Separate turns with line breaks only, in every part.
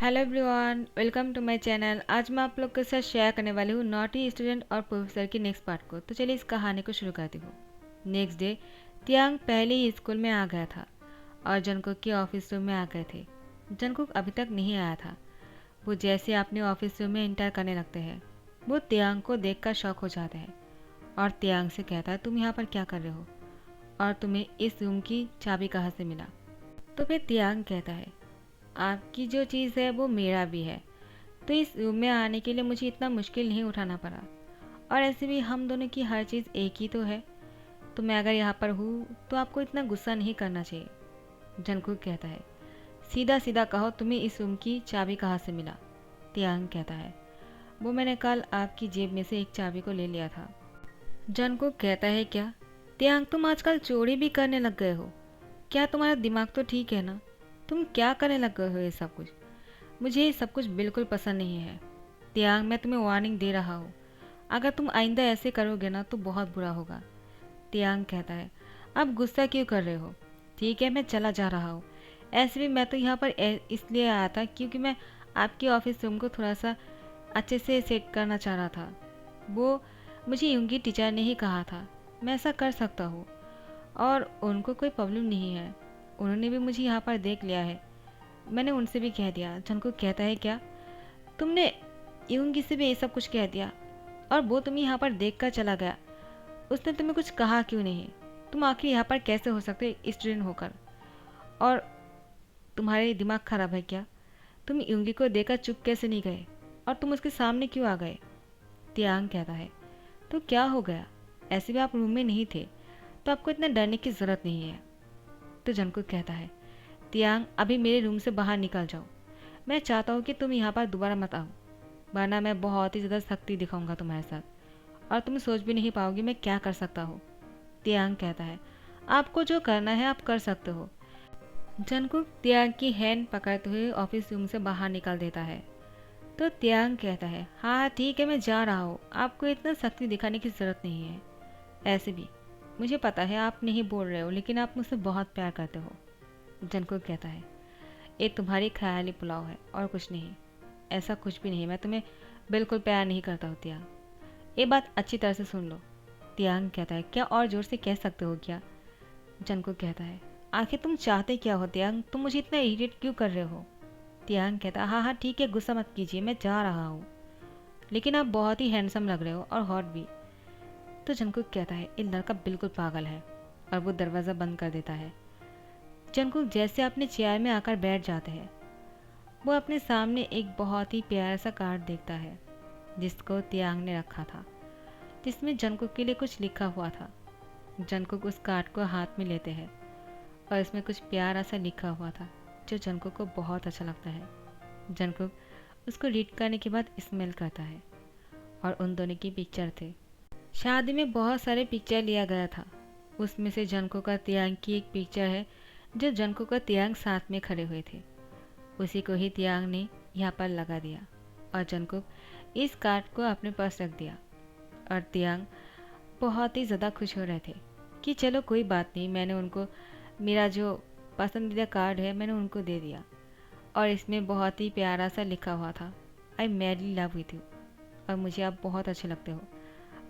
Hello everyone, welcome to my channel. आज मैं आप लोग के साथ शेयर करने वाली हूँ नॉटी स्टूडेंट और प्रोफेसर की नेक्स्ट पार्ट को। तो चलिए इस कहानी को शुरू करती हूँ। नेक्स्ट डे तियांग पहले ही स्कूल में आ गया था और जंगकुक के ऑफिस रूम में आ गए थे। जंगकुक अभी तक नहीं आया था। वो जैसे अपने ऑफिस रूम में इंटर करने लगते हैं, वो तियांग को देख कर शॉक हो जाते हैं और तियांग से कहता है, तुम यहाँ पर क्या कर रहे हो और तुम्हें इस रूम की चाबी कहाँ से मिला? तो फिर तियांग कहता है, आपकी जो चीज़ है वो मेरा भी है, तो इस रूम में आने के लिए मुझे इतना मुश्किल नहीं उठाना पड़ा। और ऐसे भी हम दोनों की हर चीज़ एक ही तो है, तो मैं अगर यहाँ पर हूँ तो आपको इतना गुस्सा नहीं करना चाहिए। जंगकुक कहता है, सीधा सीधा कहो, तुम्हें इस रूम की चाबी कहाँ से मिला? तियांग कहता है, वो मैंने कल आपकी जेब में से एक चाबी को ले लिया था। जंगकुक कहता है, क्या तियांग तुम आजकल चोरी भी करने लग गए हो? क्या तुम्हारा दिमाग तो ठीक है ना? तुम क्या करने लग गए हो ये सब कुछ? मुझे ये सब कुछ बिल्कुल पसंद नहीं है। तियांग, मैं तुम्हें वार्निंग दे रहा हूँ, अगर तुम आइंदा ऐसे करोगे ना तो बहुत बुरा होगा। तियांग कहता है, अब गुस्सा क्यों कर रहे हो? ठीक है, मैं चला जा रहा हूँ। ऐसे भी मैं तो यहाँ पर इसलिए आया था क्योंकि मैं आपके ऑफिस रूम को थोड़ा सा अच्छे से सेट करना चाह रहा था। वो मुझे यूंगी टीचर ने ही कहा था, मैं ऐसा कर सकता हूँ और उनको कोई प्रॉब्लम नहीं है। उन्होंने भी मुझे यहाँ पर देख लिया है, मैंने उनसे भी कह दिया। जंगकुक कहता है, क्या तुमने यूंगी से भी ये सब कुछ कह दिया? और वो तुम्हें यहाँ पर देख कर चला गया, उसने तुम्हें कुछ कहा क्यों नहीं? तुम आखिर यहाँ पर कैसे हो सकते स्टूडेंट होकर? और तुम्हारे दिमाग खराब है क्या? तुम यूंगी को देखकर चुप कैसे नहीं गए और तुम उसके सामने क्यों आ गए? तियांग कहता है, तो क्या हो गया? ऐसे भी आप रूम में नहीं थे, तो आपको इतना डरने की ज़रूरत नहीं है। तो जंगकुक कहता है, तियांग अभी मेरे रूम से बाहर निकल जाओ। मैं चाहता हूँ कि तुम यहाँ पर दोबारा मत आओ, वरना मैं बहुत ही ज़्यादा सख्ती दिखाऊंगा तुम्हारे साथ और तुम सोच भी नहीं पाओगे मैं क्या कर सकता हूँ। तियांग कहता है, आपको जो करना है आप कर सकते हो। जंगकुक तियांग की हैंड पकड़ते हुए ऑफिस रूम से बाहर निकल देता है। तो तियांग कहता है, हाँ ठीक है, मैं जा रहा हूँ, आपको इतना सख्ती दिखाने की ज़रूरत नहीं है। ऐसे भी मुझे पता है आप नहीं बोल रहे हो, लेकिन आप मुझसे बहुत प्यार करते हो। जंगकुक कहता है, ये तुम्हारी ख्याली पुलाव है और कुछ नहीं। ऐसा कुछ भी नहीं, मैं तुम्हें बिल्कुल प्यार नहीं करता हूँ तियांग, ये बात अच्छी तरह से सुन लो। तियांग कहता है, क्या और जोर से कह सकते हो क्या? जंगकुक कहता है, आखिर तुम चाहते क्या हो तियांग? तुम मुझे इतना इरिटेट क्यों कर रहे हो? तियांग कहता है, हाँ हाँ ठीक है, गुस्सा मत कीजिए, मैं जा रहा हूँ, लेकिन आप बहुत ही हैंडसम लग रहे हो और हॉट भी। तो जंगकुक कहता है, ये लड़का बिल्कुल पागल है, और वो दरवाज़ा बंद कर देता है। जंगकुक जैसे अपने चेयर में आकर बैठ जाते हैं, वो अपने सामने एक बहुत ही प्यारा सा कार्ड देखता है जिसको तियांग ने रखा था, जिसमें जंगकुक के लिए कुछ लिखा हुआ था। जंगकुक उस कार्ड को हाथ में लेते हैं और इसमें कुछ प्यारा सा लिखा हुआ था जो जंगकुक को बहुत अच्छा लगता है। जंगकुक उसको रीड करने के बाद स्मेल करता है और उन दोनों की पिक्चर थे। शादी में बहुत सारे पिक्चर लिया गया था, उसमें से जंगकुक और तियांग की एक पिक्चर है जो जंगकुक और तियांग साथ में खड़े हुए थे। उसी को ही तियांग ने यहाँ पर लगा दिया और जंगकुक इस कार्ड को अपने पास रख दिया। और तियांग बहुत ही ज़्यादा खुश हो रहे थे कि चलो कोई बात नहीं, मैंने उनको मेरा जो पसंदीदा कार्ड है मैंने उनको दे दिया और इसमें बहुत ही प्यारा सा लिखा हुआ था, आई मैडली लव विथ यू, और मुझे आप बहुत अच्छे लगते हो।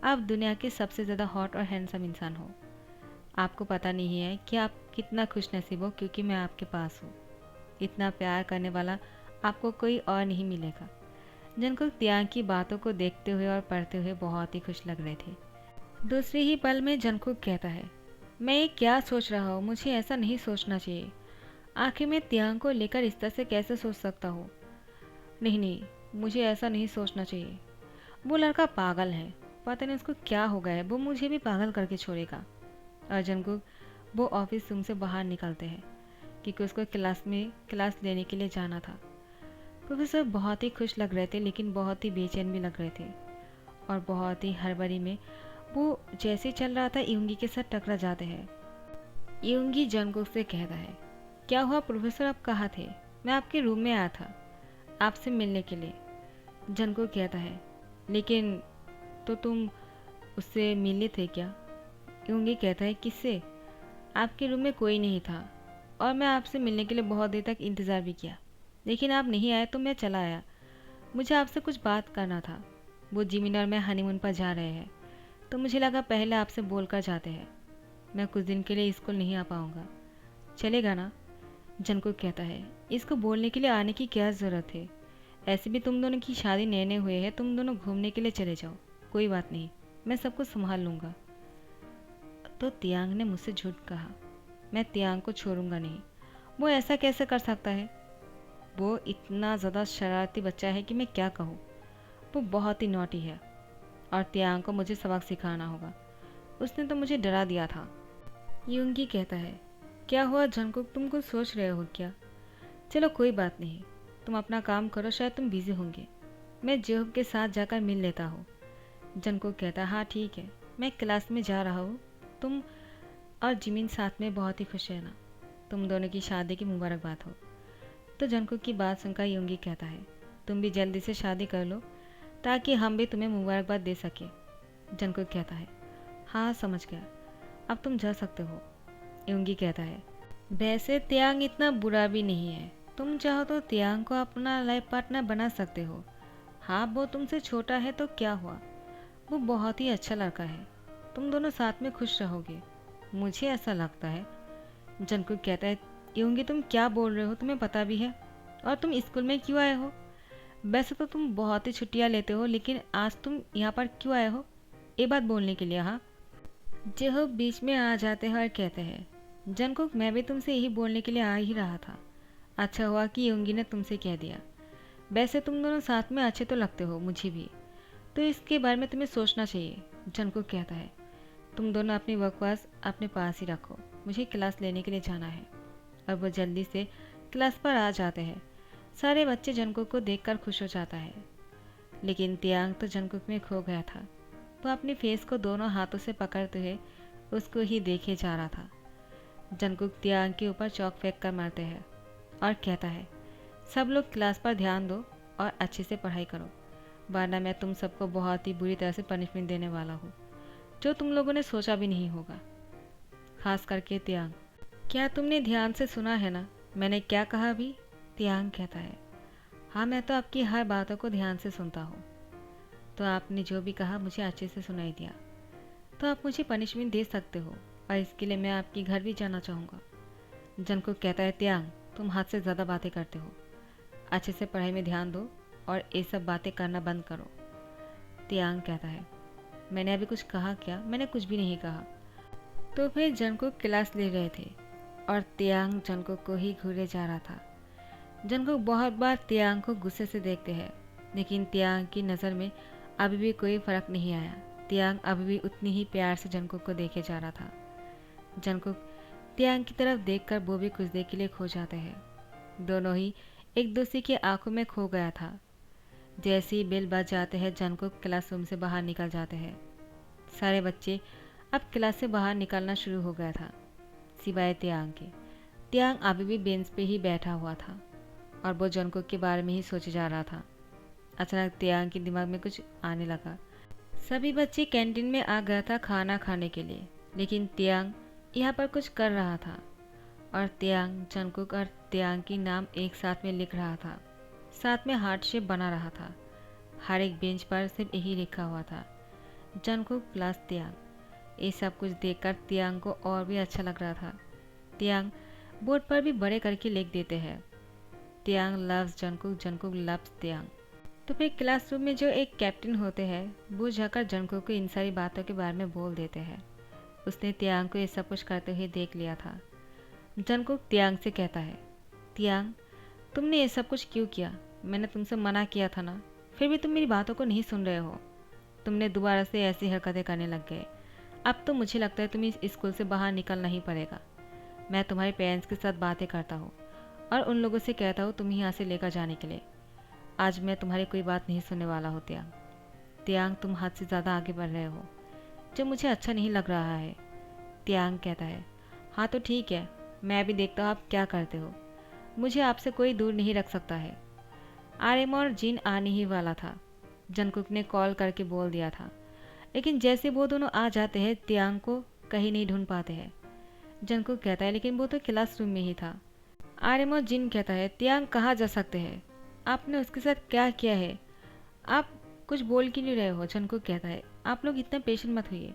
आप दुनिया के सबसे ज़्यादा हॉट और हैंडसम इंसान हो। आपको पता नहीं है कि आप कितना खुश नसीब हो क्योंकि मैं आपके पास हूँ। इतना प्यार करने वाला आपको कोई और नहीं मिलेगा। जंगकुक तियांग की बातों को देखते हुए और पढ़ते हुए बहुत ही खुश लग रहे थे। दूसरे ही पल में जंगकुक कहता है, मैं ये क्या सोच रहा हूँ, मुझे ऐसा नहीं सोचना चाहिए। आखिर मैं तियांग को लेकर इस तरह से कैसे सोच सकता हूँ? नहीं नहीं, मुझे ऐसा नहीं सोचना चाहिए। वो लड़का पागल है, पता नहीं उसको क्या हो गया है, वो मुझे भी पागल करके छोड़ेगा। और जंगकुक वो ऑफिस रूम से बाहर निकलते हैं क्योंकि उसको क्लास लेने के लिए जाना था। प्रोफेसर बहुत ही खुश लग रहे थे लेकिन बहुत ही बेचैन भी लग रहे थे और बहुत ही हड़बड़ी में वो जैसे चल रहा था यूंगी के साथ टकरा जाते हैं। यूंगी जंगकुक से कहता है, क्या हुआ प्रोफेसर, आप कहाँ थे? मैं आपके रूम में आया था आपसे मिलने के लिए। जंगकुक कहता है, लेकिन तो तुम उससे मिले थे क्या? यूंगी कहता है, किससे? आपके रूम में कोई नहीं था और मैं आपसे मिलने के लिए बहुत देर तक इंतज़ार भी किया, लेकिन आप नहीं आए तो मैं चला आया। मुझे आपसे कुछ बात करना था। वो जिमिन और मैं हनीमून पर जा रहे हैं, तो मुझे लगा पहले आपसे बोल कर जाते हैं। मैं कुछ दिन के लिए स्कूल नहीं आ पाऊँगा, चलेगा ना? जंकुक कहता है, इसको बोलने के लिए आने की क्या ज़रूरत है? ऐसे भी तुम दोनों की शादी नए नए हुए हैं, तुम दोनों घूमने के लिए चले जाओ, कोई बात नहीं, मैं सब कुछ संभाल लूँगा। तो तियांग ने मुझसे झूठ कहा। मैं तियांग को छोड़ूंगा नहीं। वो ऐसा कैसे कर सकता है? वो इतना ज़्यादा शरारती बच्चा है कि मैं क्या कहूँ। वो बहुत ही नॉटी है और तियांग को मुझे सबक सिखाना होगा। उसने तो मुझे डरा दिया था। यूंगी कहता है, क्या हुआ जंकुक, तुम कुछ सोच रहे हो क्या? चलो कोई बात नहीं, तुम अपना काम करो, शायद तुम बिजी होंगे। मैं जेहोब के साथ जाकर मिल लेता हूँ। जंकुक कहता है, हाँ ठीक है, मैं क्लास में जा रहा हूँ। तुम और जिमिन साथ में बहुत ही खुश है ना? तुम दोनों की शादी की मुबारकबाद हो। तो जंकुक की बात सुनकर योंगी कहता है, तुम भी जल्दी से शादी कर लो ताकि हम भी तुम्हें मुबारकबाद दे सके। जंकुक कहता है, हाँ समझ गया, अब तुम जा सकते हो। योंगी कहता है, वैसे त्यांग इतना बुरा भी नहीं है, तुम चाहो तो त्यांग को अपना लाइफ पार्टनर बना सकते हो। हाँ वो तुमसे छोटा है तो क्या हुआ, वो बहुत ही अच्छा लड़का है, तुम दोनों साथ में खुश रहोगे, मुझे ऐसा लगता है। जंकुक कहता है, योंगी तुम क्या बोल रहे हो, तुम्हें पता भी है? और तुम स्कूल में क्यों आए हो? वैसे तो तुम बहुत ही छुट्टियाँ लेते हो, लेकिन आज तुम यहाँ पर क्यों आए हो? ये बात बोलने के लिए? हाँ। जेहो बीच में आ जाते हैं और कहते हैं, जंकुक मैं भी तुमसे यही बोलने के लिए आ ही रहा था। अच्छा हुआ कि योंगी ने तुमसे कह दिया। वैसे तुम दोनों साथ में अच्छे तो लगते हो मुझे भी, तो इसके बारे में तुम्हें सोचना चाहिए। जंकुक कहता है, तुम दोनों अपनी बकवास अपने पास ही रखो, मुझे क्लास लेने के लिए जाना है। और वो जल्दी से क्लास पर आ जाते हैं। सारे बच्चे जंकुक को देखकर खुश हो जाता है, लेकिन तियांग तो जंकुक में खो गया था। वो अपने फेस को दोनों हाथों से पकड़ते हुए उसको ही देखे जा रहा था। जंकुक तियांग के ऊपर चौक फेंक कर मारते हैं और कहता है, सब लोग क्लास पर ध्यान दो और अच्छे से पढ़ाई करो, वरना मैं तुम सबको बहुत ही बुरी तरह से पनिशमेंट देने वाला हूँ, जो तुम लोगों ने सोचा भी नहीं होगा, खास करके तियांग। क्या तुमने ध्यान से सुना है ना, मैंने क्या कहा अभी? तियांग कहता है, हाँ मैं तो आपकी हर बातों को ध्यान से सुनता हूँ। तो आपने जो भी कहा मुझे अच्छे से सुनाई दिया, तो आप मुझे पनिशमेंट दे सकते हो और इसके लिए मैं आपके घर भी जाना चाहूँगा। जंकुक कहता है, तियांग तुम हद से ज़्यादा बातें करते हो, अच्छे से पढ़ाई में ध्यान दो और ये सब बातें करना बंद करो। तियांग कहता है, मैंने अभी कुछ कहा क्या? मैंने कुछ भी नहीं कहा। तो फिर जंकुक क्लास ले रहे थे और तियांग जंकुक को ही घूरे जा रहा था। जंकुक बहुत बार तियांग को गुस्से से देखते हैं, लेकिन तियांग की नज़र में अभी भी कोई फ़र्क नहीं आया। तियांग अभी भी उतनी ही प्यार से जंकुक को देखे जा रहा था। जंकुक तियांग की तरफ देखकर वो भी कुछ देर के लिए खो जाते हैं। दोनों ही एक दूसरे की आंखों में खो गया था। जैसे ही बेल बज जाते हैं, जंकुक क्लासरूम से बाहर निकल जाते हैं। सारे बच्चे अब क्लास से बाहर निकलना शुरू हो गया था, सिवाय तियांग के। तियांग अभी भी बेंच पे ही बैठा हुआ था और वो जंकुक के बारे में ही सोचे जा रहा था। अचानक तियांग के दिमाग में कुछ आने लगा। सभी बच्चे कैंटीन में आ गया था खाना खाने के लिए, लेकिन तियांग यहाँ पर कुछ कर रहा था और तियांग जंकुक और तियांग की नाम एक साथ में लिख रहा था, साथ में हार्ट शेप बना रहा था। हर एक बेंच पर सिर्फ यही लिखा हुआ था, जंकुक प्लस तियांग। ये सब कुछ देखकर तियांग को और भी अच्छा लग रहा था। तियांग बोर्ड पर भी बड़े करके लिख देते हैं, तियांग लव्स जंकुक, जंकुक लव्स तियांग। तो फिर क्लासरूम में जो एक कैप्टन होते हैं, वो जाकर जंकुक को इन सारी बातों के बारे में बोल देते हैं। उसने तियांग को ये सब कुछ करते हुए देख लिया था। जंकुक तियांग से कहता है, तियांग तुमने ये सब कुछ क्यों किया? मैंने तुमसे मना किया था ना, फिर भी तुम मेरी बातों को नहीं सुन रहे हो। तुमने दोबारा से ऐसी हरकतें करने लग गए। अब तो मुझे लगता है तुम्हें इस स्कूल से बाहर निकलना ही पड़ेगा। मैं तुम्हारे पेरेंट्स के साथ बातें करता हूँ और उन लोगों से कहता हूँ तुम्हें यहाँ से लेकर जाने के लिए। आज मैं तुम्हारी कोई बात नहीं सुनने वाला हूँ तियांग। तियांग तुम हद से ज़्यादा आगे बढ़ रहे हो, जो मुझे अच्छा नहीं लग रहा है। तियांग कहता है, हाँ तो ठीक है, मैं भी देखता हूँ आप क्या करते हो। मुझे आपसे कोई दूर नहीं रख सकता है। आर्यम और जिन आने ही वाला था, जंकुक ने कॉल करके बोल दिया था, लेकिन जैसे वो दोनों आ जाते हैं तियांग को कहीं नहीं ढूंढ पाते हैं। जंकुक कहता है, लेकिन वो तो क्लासरूम में ही था। आर्यन और जिन कहता है, तियांग कहाँ जा सकते हैं? आपने उसके साथ क्या किया है? आप कुछ बोल क्यों नहीं रहे हो? जंगकुक कहता है, आप लोग इतना पेशेंट मत होइए।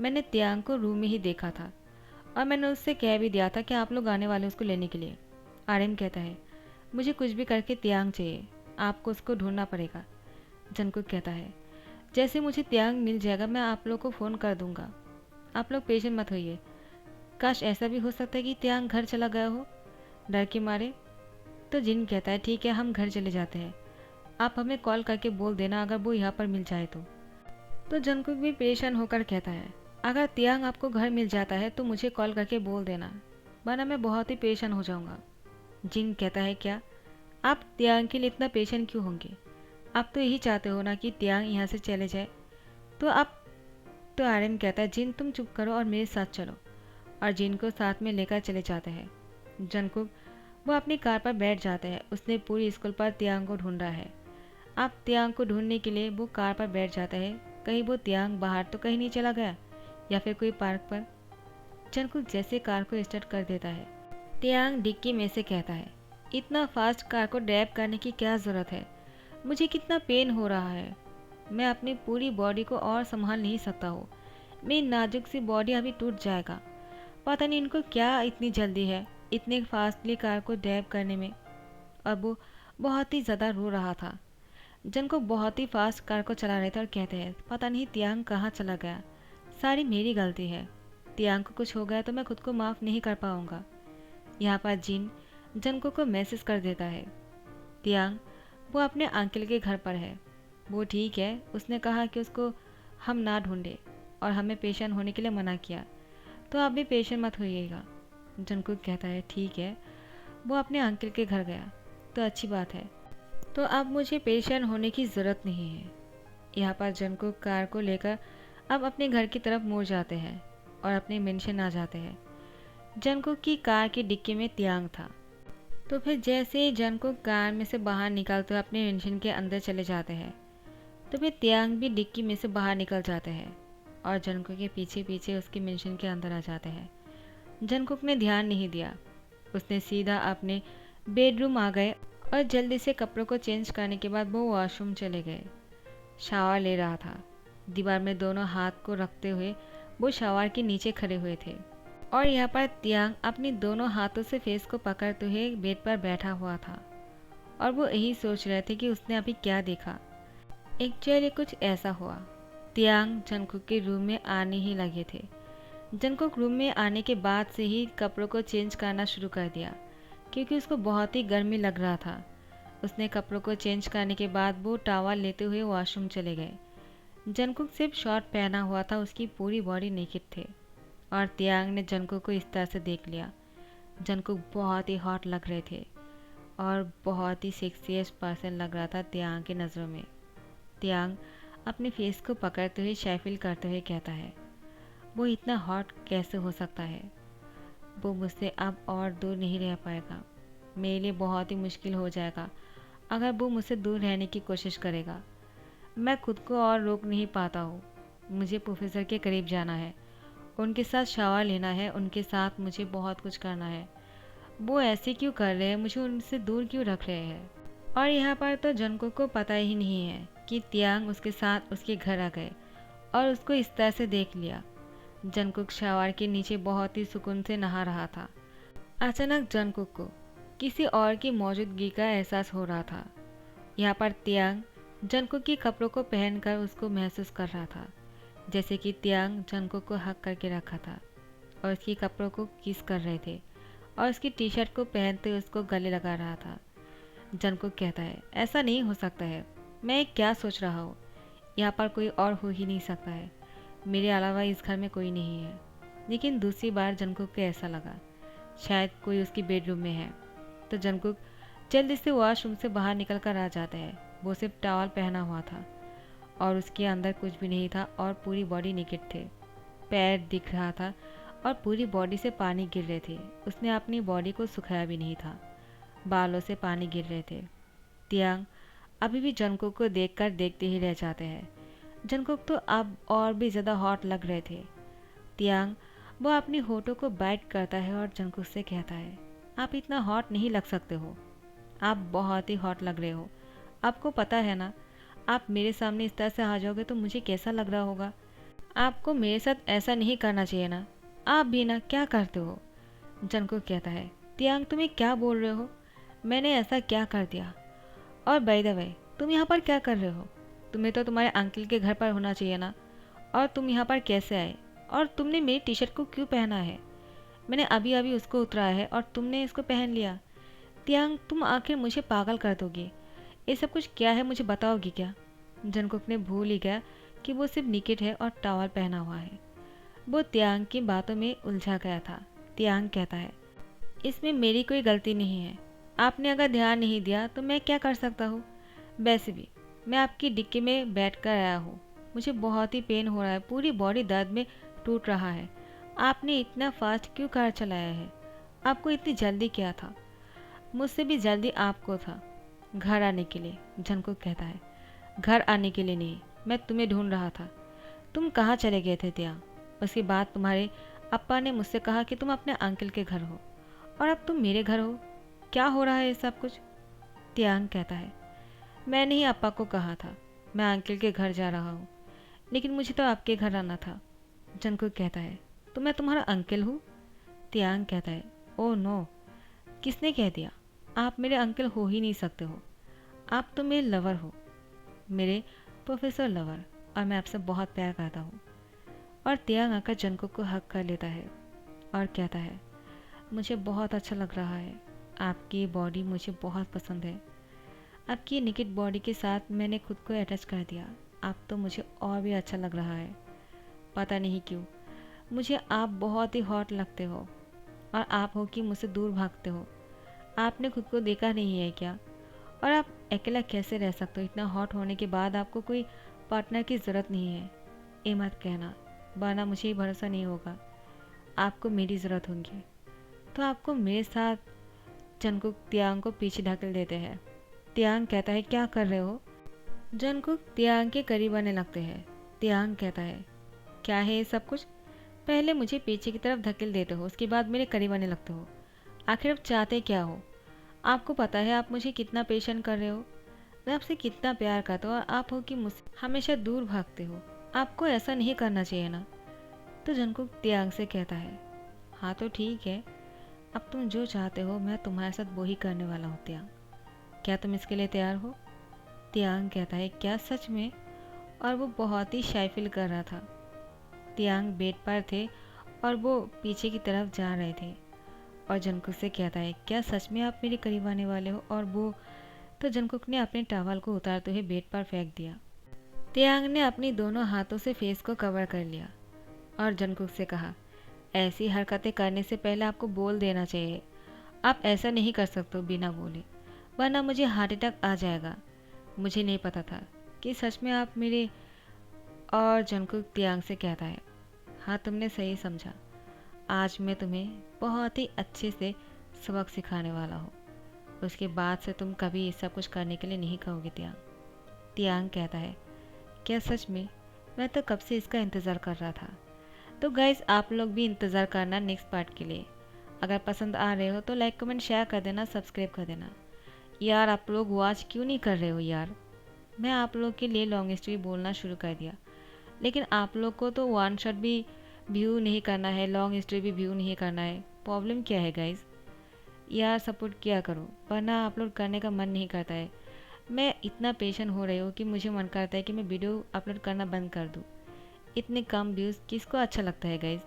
मैंने तियांग को रूम में ही देखा था और मैंने उससे कह भी दिया था कि आप लोग आने वाले उसको लेने के लिए। आर्यन कहता है, मुझे कुछ भी करके तियांग चाहिए, आपको उसको ढूंढना पड़ेगा। जंगकुक कहता है, जैसे मुझे तियांग मिल जाएगा मैं आप लोग को फ़ोन कर दूंगा, आप लोग पेशेंट मत होइए। काश ऐसा भी हो सकता है कि तियांग घर चला गया हो डर के मारे। तो जिन कहता है, ठीक है हम घर चले जाते हैं, आप हमें कॉल करके बोल देना अगर वो यहाँ पर मिल जाए तो जंगकुक भी परेशान होकर कहता है, अगर तियांग आपको घर मिल जाता है तो मुझे कॉल करके बोल देना, वरना मैं बहुत ही परेशान हो जाऊंगा। जिन कहता है, क्या आप तियांग के लिए इतना पेशेंट क्यों होंगे? आप तो यही चाहते हो ना कि तियांग यहाँ से चले जाए। तो आप तो आर्यन कहता है, जिन तुम चुप करो और मेरे साथ चलो, और जिन को साथ में लेकर चले जाते हैं। जंगकुक वो अपनी कार पर बैठ जाते हैं। उसने पूरी स्कूल पर तियांग को ढूंढा है। आप तियांग को ढूंढने के लिए वो कार पर बैठ जाता है। कहीं वो तियांग बाहर तो कहीं नहीं चला गया या फिर कोई पार्क पर। जंगकुक जैसे कार को स्टार्ट कर देता है, तियांग डिक्की में से कहता है, इतना फास्ट कार को ड्राइव करने की क्या ज़रूरत है? मुझे कितना पेन हो रहा है, मैं अपनी पूरी बॉडी को और संभाल नहीं सकता हूँ। मेरी नाजुक सी बॉडी अभी टूट जाएगा। पता नहीं इनको क्या इतनी जल्दी है इतने फास्टली कार को ड्राइव करने में। और वो बहुत ही ज़्यादा रो रहा था। जंगकुक बहुत ही फास्ट कार को चला रहे थे और कहते हैं, पता नहीं तियांग कहाँ चला गया, सारी मेरी गलती है। तियांग को कुछ हो गया तो मैं खुद को माफ़ नहीं कर पाऊंगा। यहाँ पर जिन जंगकुक को मैसेज कर देता है, तियांग वो अपने अंकल के घर पर है, वो ठीक है, उसने कहा कि उसको हम ना ढूंढे और हमें पेशेंट होने के लिए मना किया, तो आप भी पेशेंट मत होइएगा। जंगकुक कहता है, ठीक है, वो अपने अंकल के घर गया तो अच्छी बात है, तो अब मुझे पेशेंट होने की ज़रूरत नहीं है। यहाँ पर जंगकुक कार को लेकर अब अपने घर की तरफ मुड़ जाते हैं और अपने मेंशन आ जाते हैं। जंगकुक की कार की डिक्की में तियांग था। तो फिर जैसे ही जंगकुक कार में से बाहर निकलते हुए अपने मेंशन के अंदर चले जाते हैं, तो फिर तियांग भी डिक्की में से बाहर निकल जाते हैं और जंगकुक के पीछे पीछे उसके मेंशन के अंदर आ जाते हैं। जंगकुक ने ध्यान नहीं दिया, उसने सीधा अपने बेडरूम आ गए और जल्दी से कपड़ों को चेंज करने के बाद वो वॉशरूम चले गए। शावर ले रहा था। दीवार में दोनों हाथ को रखते हुए वो शावर के नीचे खड़े हुए थे और यहाँ पर तियांग अपनी दोनों हाथों से फेस को पकड़ते हुए बेड पर बैठा हुआ था और वो यही सोच रहे थे कि उसने अभी क्या देखा। एक्चुअली कुछ ऐसा हुआ। तियांग जंगकुक के रूम में आने ही लगे थे। जंगकुक रूम में आने के बाद से ही कपड़ों को चेंज करना शुरू कर दिया क्योंकि उसको बहुत ही गर्मी लग रहा था। उसने कपड़ों को चेंज करने के बाद वो टॉवल लेते हुए वॉशरूम चले गए। जंगकुक सिर्फ शॉर्ट पहना हुआ था, उसकी पूरी बॉडी नेकेड थे और तियांग ने जंगकुक को इस तरह से देख लिया। जंगकुक बहुत ही हॉट लग रहे थे और बहुत ही सेक्सीएस्ट पर्सन लग रहा था तियांग की नज़रों में। तियांग अपने फेस को पकड़ते हुए शाइफिल करते हुए कहता है, वो इतना हॉट कैसे हो सकता है? वो मुझसे अब और दूर नहीं रह पाएगा। मेरे लिए बहुत ही मुश्किल हो जाएगा अगर वो मुझसे दूर रहने की कोशिश करेगा। मैं खुद को और रोक नहीं पाता हूँ। मुझे प्रोफेसर के करीब जाना है, उनके साथ शावर लेना है, उनके साथ मुझे बहुत कुछ करना है। वो ऐसे क्यों कर रहे हैं, मुझे उनसे दूर क्यों रख रहे हैं? और यहाँ पर तो जंगकुक को पता ही नहीं है कि तियांग उसके साथ उसके घर आ गए और उसको इस तरह से देख लिया। जंगकुक शावर के नीचे बहुत ही सुकून से नहा रहा था। अचानक जंगकुक को किसी और की मौजूदगी का एहसास हो रहा था। यहाँ पर तियांग जंगकुक के कपड़ों को पहनकर उसको महसूस कर रहा था, जैसे कि तियांग जंगकुक को हक करके रखा था और उसके कपड़ों को किस कर रहे थे और उसकी टी शर्ट को पहनते हुए उसको गले लगा रहा था। जंगकुक कहता है, ऐसा नहीं हो सकता है, मैं क्या सोच रहा हूँ, यहाँ पर कोई और हो ही नहीं सकता है, मेरे अलावा इस घर में कोई नहीं है। लेकिन दूसरी बार जंगकुक को ऐसा लगा शायद कोई उसकी बेडरूम में है। तो जंगकुक जल्दी से वॉशरूम से बाहर निकल कर आ जाता है। वो सिर्फ टॉवल पहना हुआ था और उसके अंदर कुछ भी नहीं था और पूरी बॉडी नेकेड थे। पैर दिख रहा था और पूरी बॉडी से पानी गिर रहे थे। उसने अपनी बॉडी को सुखाया भी नहीं था, बालों से पानी गिर रहे थे। तियांग अभी भी जंगकुक को देखकर देखते ही रह जाते हैं। जंगकुक तो अब और भी ज़्यादा हॉट लग रहे थे। तियांग वो अपनी होठों को बाइट करता है और जंगकुक से कहता है, आप इतना हॉट नहीं लग सकते हो। आप बहुत ही हॉट लग रहे हो। आपको पता है ना, आप मेरे सामने इस तरह से आ जाओगे तो मुझे कैसा लग रहा होगा। आपको मेरे साथ ऐसा नहीं करना चाहिए ना। आप भी ना क्या करते हो। जंगकुक कहता है, तियांग तुम्हें क्या बोल रहे हो? मैंने ऐसा क्या कर दिया? और बाय द वे, तुम यहाँ पर क्या कर रहे हो? तुम्हें तो तुम्हारे अंकल के घर पर होना चाहिए ना। और तुम यहाँ पर कैसे आए? और तुमने मेरी टी शर्ट को क्यों पहना है? मैंने अभी अभी उसको उतराया है और तुमने इसको पहन लिया। तियांग, तुम आखिर मुझे पागल कर दोगे। ये सब कुछ क्या है, मुझे बताओगी क्या? जंगकुक ने भूल ही गया कि वो सिर्फ निकेट है और टॉवल पहना हुआ है। वो तियांग की बातों में उलझा गया था। तियांग कहता है, इसमें मेरी कोई गलती नहीं है। आपने अगर ध्यान नहीं दिया तो मैं क्या कर सकता हूँ। वैसे भी मैं आपकी डिक्की में बैठ कर आया हूँ। मुझे बहुत ही पेन हो रहा है, पूरी बॉडी दर्द में टूट रहा है। आपने इतना फास्ट क्यों कार चलाया है? आपको इतनी जल्दी क्या था? मुझसे भी जल्दी आपको था घर आने के लिए। जंगकुक कहता है, घर आने के लिए नहीं, मैं तुम्हें ढूंढ रहा था। तुम कहाँ चले गए थे त्या? उसके बाद तुम्हारे अप्पा ने मुझसे कहा कि तुम अपने अंकल के घर हो और अब तुम मेरे घर हो। क्या हो रहा है ये सब कुछ? तियांग कहता है, मैंने ही अप्पा को कहा था मैं अंकल के घर जा रहा हूँ, लेकिन मुझे तो आपके घर आना था। जंगकुक कहता है, तो मैं तुम्हारा अंकल हूँ? तियांग कहता है, ओह नो, किसने कह दिया? आप मेरे अंकल हो ही नहीं सकते हो। आप तो मेरे लवर हो, मेरे प्रोफेसर लवर, और मैं आपसे बहुत प्यार करता हूँ। और तियांग आकर जंगकुक को हक कर लेता है और कहता है, मुझे बहुत अच्छा लग रहा है। आपकी बॉडी मुझे बहुत पसंद है। आपकी निकिट बॉडी के साथ मैंने खुद को अटैच कर दिया। आप तो मुझे और भी अच्छा लग रहा है। पता नहीं क्यों मुझे आप बहुत ही हॉट लगते हो, और आप हो कि मुझसे दूर भागते हो। आपने खुद को देखा नहीं है क्या? और आप अकेला कैसे रह सकते हो? इतना हॉट होने के बाद आपको कोई पार्टनर की ज़रूरत नहीं है। ये मत कहना, वरना मुझे ही भरोसा नहीं होगा। आपको मेरी ज़रूरत होगी तो आपको मेरे साथ। जंगकुक तियांग को पीछे ढकेल देते हैं। तियांग कहता है, क्या कर रहे हो? जंगकुक तियांग के करीब आने लगते हैं। तियांग कहता है, क्या है ये सब कुछ? पहले मुझे पीछे की तरफ धकेल देते हो, उसके बाद मेरे करीब आने लगते हो। आखिर आप चाहते क्या हो? आपको पता है आप मुझे कितना पेशेंट कर रहे हो? मैं आपसे कितना प्यार करता हूँ और आप हो कि मुझसे हमेशा दूर भागते हो। आपको ऐसा नहीं करना चाहिए ना। तो जंगकुक तियांग से कहता है, हाँ तो ठीक है, अब तुम जो चाहते हो मैं तुम्हारे साथ वो ही करने वाला हूँ तियांग। क्या तुम इसके लिए तैयार हो? तियांग कहता है, क्या सच में? और वो बहुत ही शाय फील कर रहा था। तियांग बेड पर थे और वो पीछे की तरफ जा रहे थे। और जंगकुक से कहता है, क्या सच में आप मेरे करीब आने वाले हो? और वो तो जंगकुक ने अपने टॉवल को उतारते हुए बेड पर फेंक दिया। तियांग ने अपनी दोनों हाथों से फेस को कवर कर लिया और जंगकुक से कहा, ऐसी हरकतें करने से पहले आपको बोल देना चाहिए। आप ऐसा नहीं कर सकते हो बिना बोले, वरना मुझे हार्ट अटैक आ जाएगा। मुझे नहीं पता था कि सच में आप मेरे। और जंगकुक तियांग से कहता है, हाँ तुमने सही समझा। आज मैं तुम्हें बहुत ही अच्छे से सबक सिखाने वाला हूँ। उसके बाद से तुम कभी ये सब कुछ करने के लिए नहीं कहोगे तियांग। तियांग कहता है, क्या सच में? मैं तो कब से इसका इंतज़ार कर रहा था। तो गाइज़, आप लोग भी इंतज़ार करना नेक्स्ट पार्ट के लिए। अगर पसंद आ रहे हो तो लाइक कमेंट शेयर कर देना, सब्सक्राइब कर देना। यार आप लोग वॉच क्यों नहीं कर रहे हो यार? मैं आप लोग के लिए लॉन्ग स्टोरी बोलना शुरू कर दिया, लेकिन आप लोग को तो वन शॉट भी व्यू नहीं करना है, लॉन्ग स्टोरी भी व्यू नहीं करना है। प्रॉब्लम क्या है गाइज़? यार सपोर्ट किया करो, वरना अपलोड करने का मन नहीं करता है। मैं इतना पेशेंट हो रही हूँ कि मुझे मन करता है कि मैं वीडियो अपलोड करना बंद कर दूँ। इतने कम व्यूज़ किसको अच्छा लगता है गाइज़?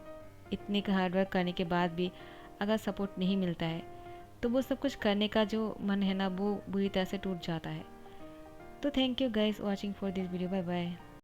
इतने का हार्डवर्क करने के बाद भी अगर सपोर्ट नहीं मिलता है तो वो सब कुछ करने का जो मन है ना, वो बुरी तरह से टूट जाता है। तो thank you guys watching for this video. Bye bye.